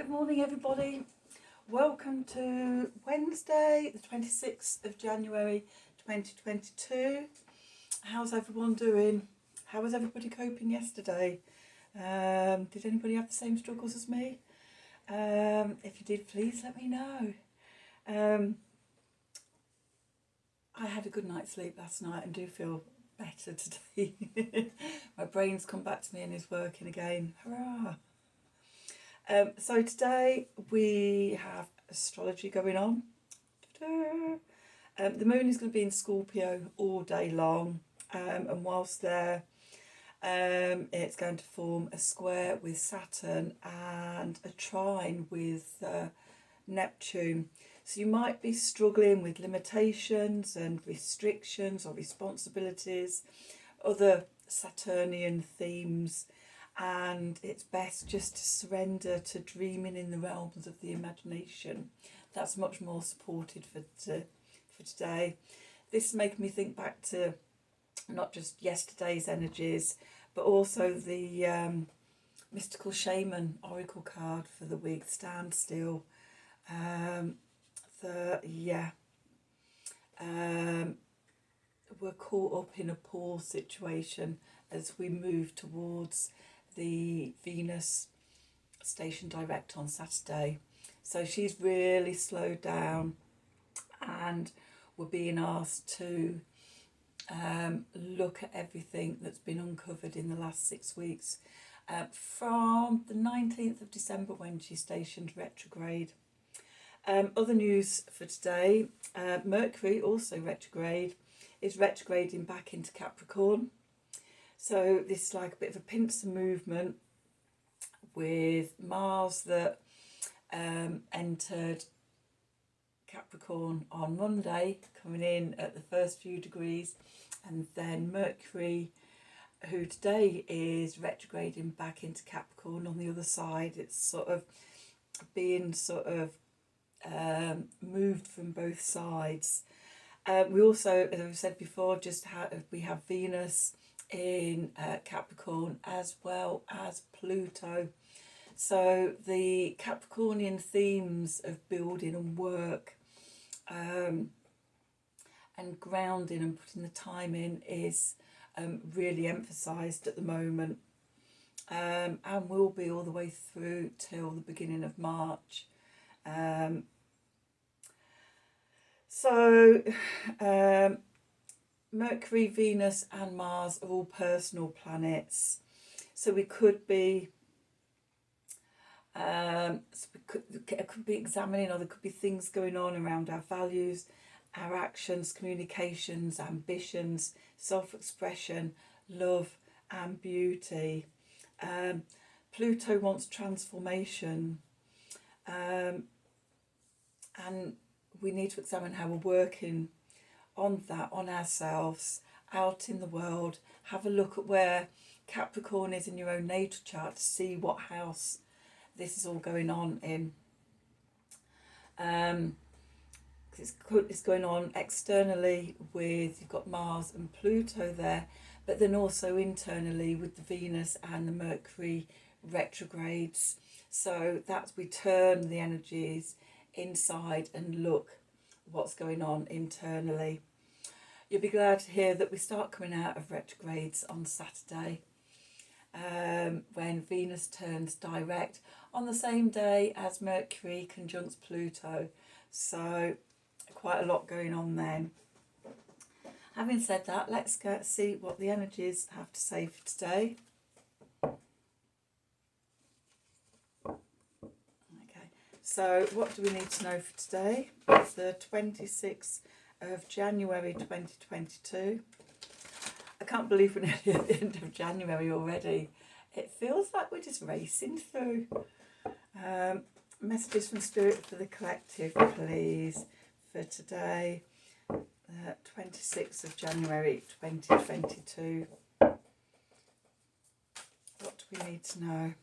Good morning, everybody. Welcome to Wednesday, the 26th of January 2022. How's everyone doing? How was everybody coping yesterday? Did anybody have the same struggles as me? If you did, please let me know. I had a good night's sleep last night and do feel better today. My brain's come back to me and is working again. Hurrah! So today we have astrology going on. The moon is going to be in Scorpio all day long, and whilst there, it's going to form a square with Saturn and a trine with Neptune. So you might be struggling with limitations and restrictions or responsibilities, other Saturnian themes, and it's best just to surrender to dreaming in the realms of the imagination. That's much more supported for today. This is making me think back to not just yesterday's energies, but also the mystical shaman oracle card for the week, standstill. We're caught up in a poor situation as we move towards the Venus station direct on Saturday. So she's really slowed down, and we're being asked to look at everything that's been uncovered in the last 6 weeks, from the 19th of December when she stationed retrograde. Other news for today, Mercury, also retrograde, is retrograding back into Capricorn. So this is like a bit of a pincer movement with Mars that entered Capricorn on Monday, coming in at the first few degrees, and then Mercury, who today is retrograding back into Capricorn on the other side. It's sort of being moved from both sides. We also, as I've said before, we have Venus in Capricorn as well as Pluto. So the Capricornian themes of building and work and grounding and putting the time in is really emphasised at the moment, and will be all the way through till the beginning of March. Mercury, Venus and Mars are all personal planets, so we could be examining, or there could be things going on around our values, our actions, communications, ambitions, self-expression, love and beauty. Pluto wants transformation, and we need to examine how we're working on that, on ourselves, out in the world. Have a look at where Capricorn is in your own natal chart to see what house this is all going on in. It's going on externally with, you've got Mars and Pluto there, but then also internally with the Venus and the Mercury retrogrades. So we turn the energies inside and look what's going on internally. You'll be glad to hear that we start coming out of retrogrades on Saturday, when Venus turns direct on the same day as Mercury conjuncts Pluto. So quite a lot going on then. Having said that, let's go see what the energies have to say for today. So what do we need to know for today? It's the 26th of January 2022. I can't believe we're nearly at the end of January already. It feels like we're just racing through. Messages from Spirit for the collective, please, for today, 26th of January 2022. What do we need to know?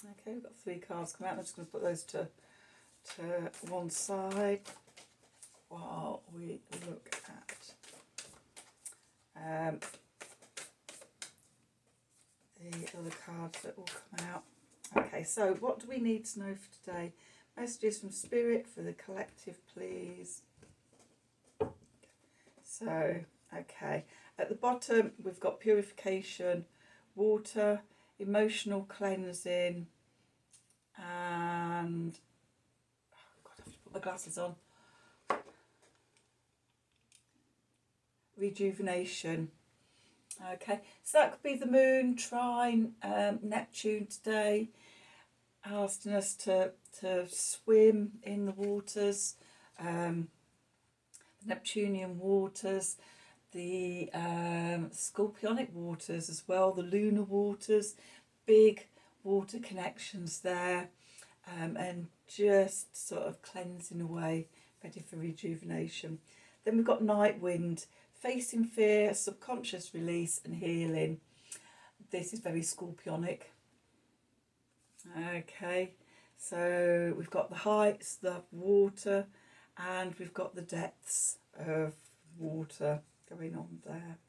Okay, we've got 3 cards come out. I'm just going to put those to one side while we look at the the other cards that will come out. Okay, so what do we need to know for today? Messages from Spirit for the collective, please. So, okay. At the bottom, we've got purification, water, emotional cleansing, and... Oh God, I have to put my glasses on. Rejuvenation. Okay, so that could be the moon, trine, Neptune today, asking us to swim in the waters, the Neptunian waters, the Scorpionic waters as well, the lunar waters, big water connections there, and just sort of cleansing away, ready for rejuvenation. Then we've got night wind, facing fear, subconscious release and healing. This is very Scorpionic. Okay, so we've got the heights, the water, and we've got the depths of water going on there.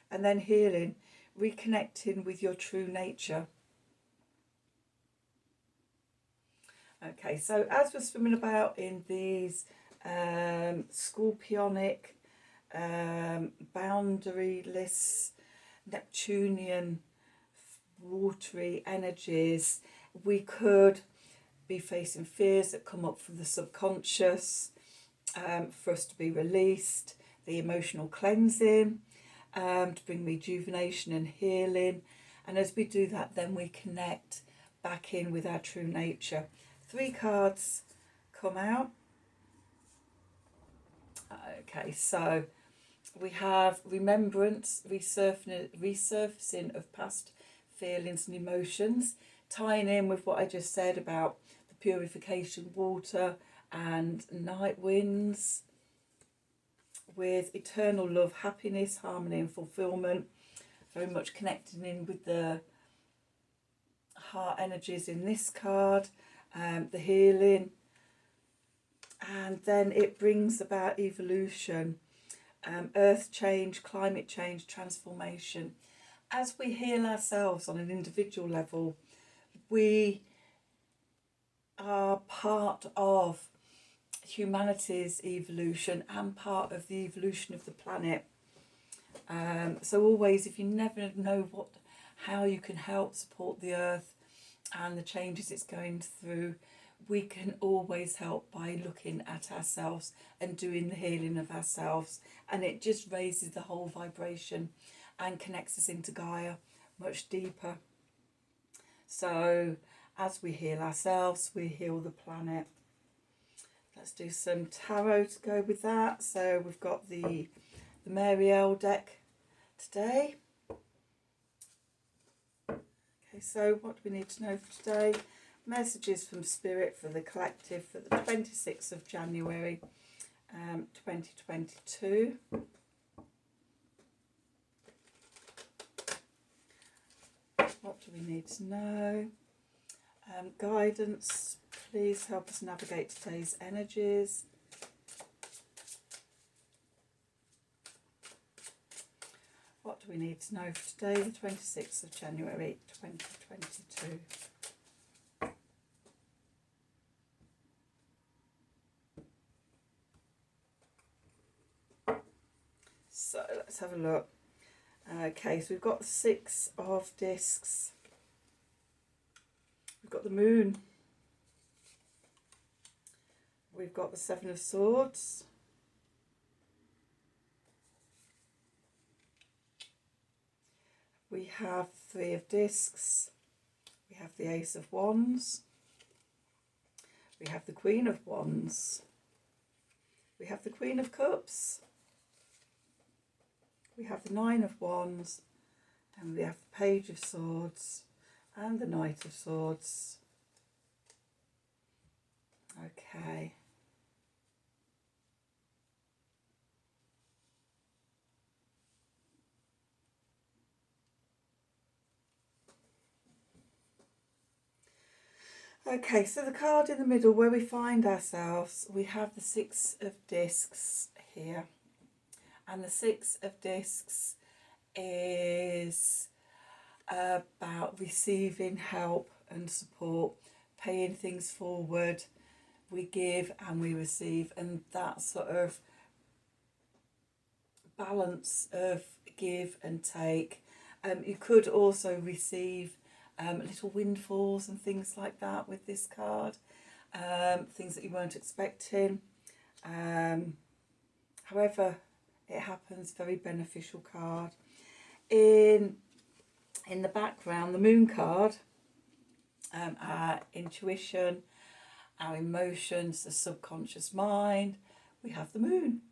And then healing, reconnecting with your true nature. Okay, so as we're swimming about in these Scorpionic, boundaryless, Neptunian, watery energies, we could be facing fears that come up from the subconscious, for us to be released, the emotional cleansing, to bring rejuvenation and healing. And as we do that, then we connect back in with our true nature. 3 cards come out. Okay, so we have remembrance, resurfacing of past feelings and emotions, tying in with what I just said about the purification water and night winds, with eternal love, happiness, harmony and fulfillment, very much connecting in with the heart energies in this card, the healing, and then it brings about evolution, earth change, climate change, transformation. As we heal ourselves on an individual level, we are part of humanity's evolution and part of the evolution of the planet. So always, if you never know how you can help support the earth and the changes it's going through, we can always help by looking at ourselves and doing the healing of ourselves, and it just raises the whole vibration and connects us into Gaia much deeper. So as we heal ourselves, we heal the planet. Let's do some tarot to go with that. So we've got the Marielle deck today. Okay, so what do we need to know for today? Messages from Spirit for the collective for the 26th of January 2022. What do we need to know? Guidance, please help us navigate today's energies. What do we need to know for today, the 26th of January 2022? So let's have a look. Okay, so we've got the 6 of discs. We've got the moon. We've got the 7 of swords. We have 3 of discs. We have the Ace of Wands. We have the Queen of Wands. We have the Queen of Cups. We have the 9 of Wands, and we have the Page of Swords and the Knight of Swords. Okay. Okay, so the card in the middle where we find ourselves, we have the 6 of discs here. And the 6 of discs is about receiving help and support, paying things forward. We give and we receive, and that sort of balance of give and take. You could also receive little windfalls and things like that with this card, things that you weren't expecting. However it happens, very beneficial card. In the background, the moon card, our intuition, our emotions, the subconscious mind, we have the moon.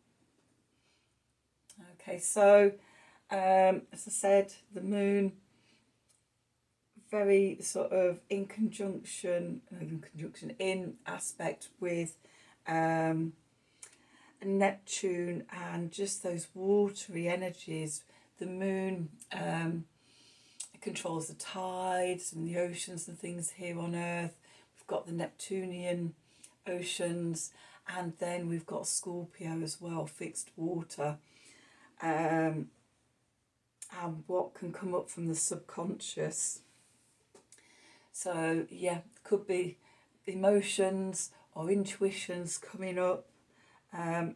Okay, so as I said, the moon, very sort of in aspect with Neptune and just those watery energies. The moon controls the tides and the oceans and things here on Earth. We've got the Neptunian oceans, and then we've got Scorpio as well, fixed water. And what can come up from the subconscious. So yeah, could be emotions or intuitions coming up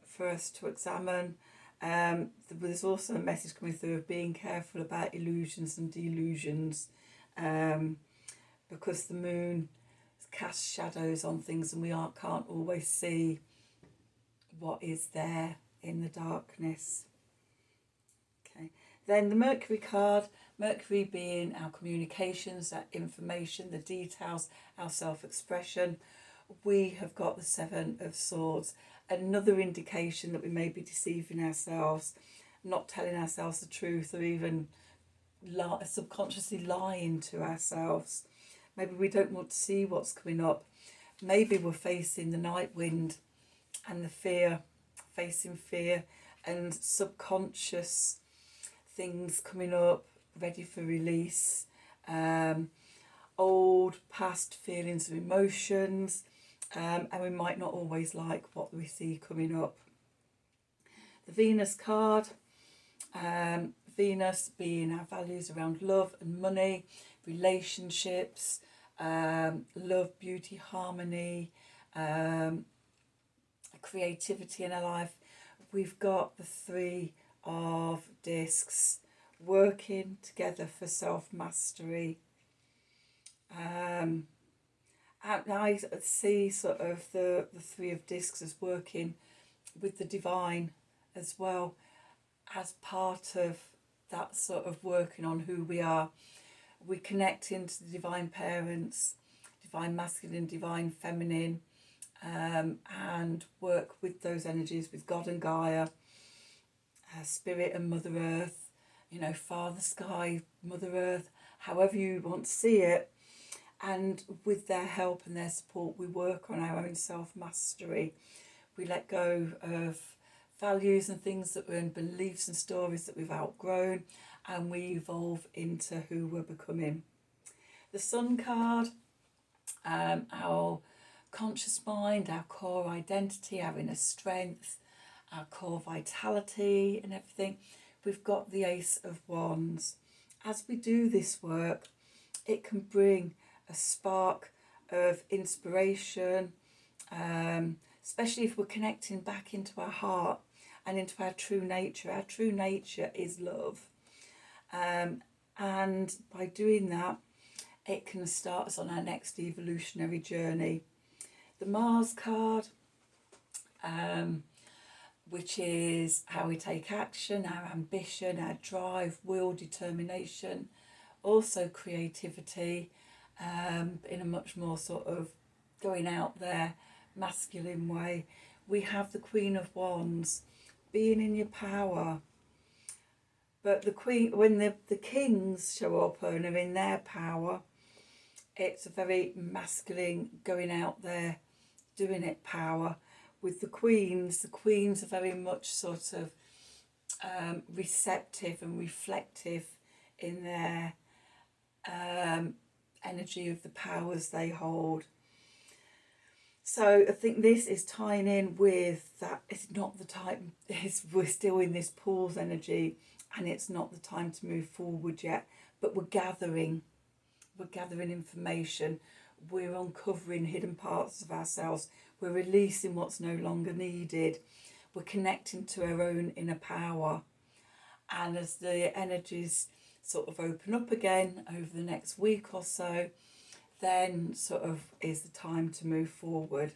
for us to examine. There's also a message coming through of being careful about illusions and delusions, because the moon casts shadows on things and we can't always see what is there in the darkness. Okay, then the Mercury card, Mercury being our communications, our information, the details, our self-expression. We have got the Seven of Swords, another indication that we may be deceiving ourselves, not telling ourselves the truth, or even subconsciously lying to ourselves. Maybe we don't want to see what's coming up. Maybe we're facing the night wind and the fear, facing fear and subconscious things coming up, ready for release. Old past feelings and emotions, and we might not always like what we see coming up. The Venus card, Venus being our values around love and money, relationships, love, beauty, harmony, creativity in our life. We've got the Three of Discs, working together for self-mastery. And I see sort of the Three of Discs as working with the divine as well, as part of that sort of working on who we are. We connect into the divine parents, divine masculine, divine feminine, and work with those energies, with God and Gaia, Spirit and Mother Earth, Father Sky, Mother Earth, however you want to see it. And with their help and their support, we work on our own self-mastery. We let go of values and things and beliefs and stories that we've outgrown, and we evolve into who we're becoming. The Sun card, our conscious mind, our core identity, our inner strength, our core vitality and everything. We've got the Ace of Wands. As we do this work, it can bring a spark of inspiration, especially if we're connecting back into our heart and into our true nature. Our true nature is love. And by doing that, it can start us on our next evolutionary journey. The Mars card, which is how we take action, our ambition, our drive, will, determination, also creativity, in a much more sort of going out there, masculine way. We have the Queen of Wands, being in your power. But the Queen, when the kings show up and are in their power, it's a very masculine, going out there, doing it power. With the queens are very much sort of receptive and reflective in their energy of the powers they hold. So I think this is tying in with that. It's not the time, we're still in this pause energy, and it's not the time to move forward yet, but we're gathering we're gathering information, we're uncovering hidden parts of ourselves, we're releasing what's no longer needed, we're connecting to our own inner power. And as the energies sort of open up again over the next week or so, then sort of is the time to move forward.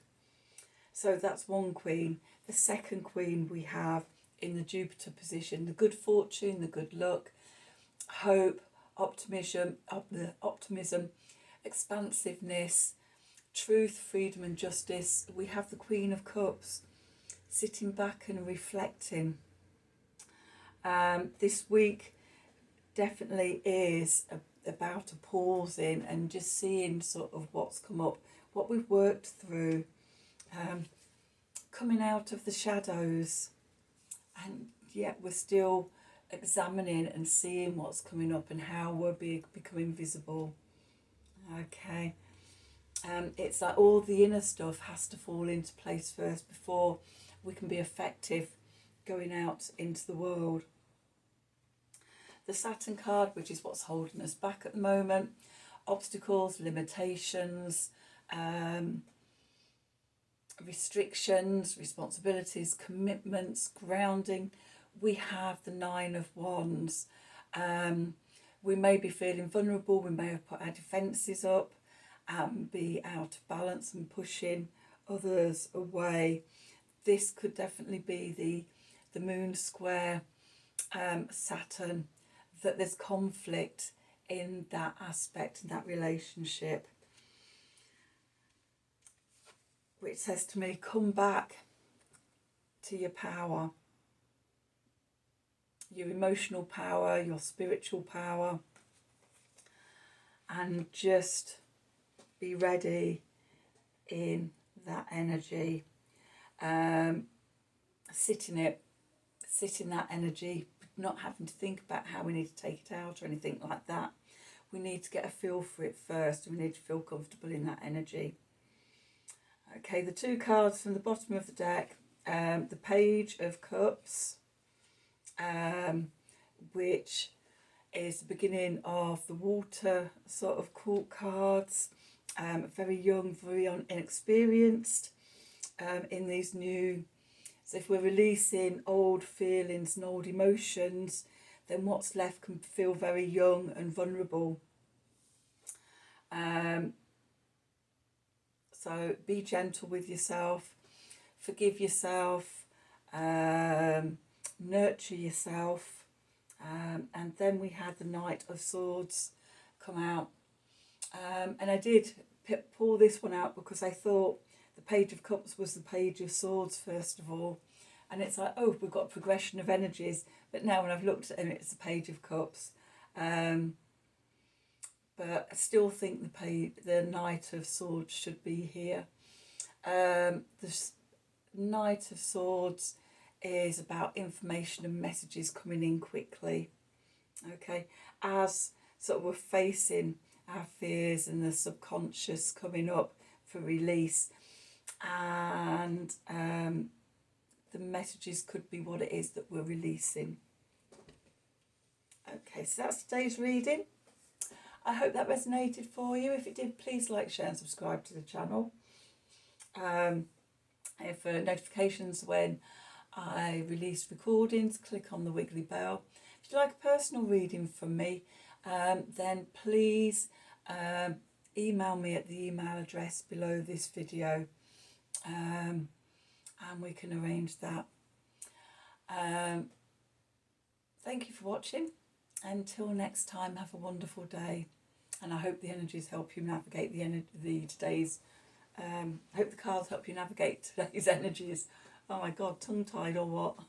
So that's one queen. The second queen we have in the Jupiter position, the good fortune, the good luck, hope, optimism, expansiveness, truth, freedom and justice. We have the Queen of Cups sitting back and reflecting. This week definitely is about a pausing and just seeing sort of what's come up, what we've worked through, coming out of the shadows, and yet we're still examining and seeing what's coming up and how we're becoming visible. Okay, it's like all the inner stuff has to fall into place first before we can be effective going out into the world. The Saturn card, which is what's holding us back at the moment, obstacles, limitations, restrictions, responsibilities, commitments, grounding. We have the Nine of Wands. We may be feeling vulnerable, we may have put our defences up and be out of balance and pushing others away. This could definitely be the moon square Saturn, that there's conflict in that aspect, in that relationship, which says to me, come back to your power, your emotional power, your spiritual power, and just be ready in that energy. Sit in that energy, not having to think about how we need to take it out or anything like that. We need to get a feel for it first. We need to feel comfortable in that energy. Okay, the two cards from the bottom of the deck, the Page of Cups, which is the beginning of the water sort of court cards, very young, very inexperienced in these new. So if we're releasing old feelings and old emotions, then what's left can feel very young and vulnerable. So be gentle with yourself, forgive yourself, nurture yourself. And then we had the Knight of Swords come out. And I did pull this one out because I thought the Page of Cups was the Page of Swords first of all. And it's like, oh, we've got a progression of energies. But now when I've looked at it, it's the Page of Cups. But I still think the Knight of Swords should be here. The Knight of Swords is about information and messages coming in quickly. Okay, as sort of we're facing our fears and the subconscious coming up for release, and the messages could be what it is that we're releasing. Okay, so that's today's reading. I hope that resonated for you. If it did, please like, share and subscribe to the channel. For notifications when I release recordings, click on the wiggly bell. If you'd like a personal reading from me, then please email me at the email address below this video, and we can arrange that. Thank you for watching. Until next time, have a wonderful day, and I hope the energies help you navigate hope the cards help you navigate today's energies. Oh my God, tongue-tied or what?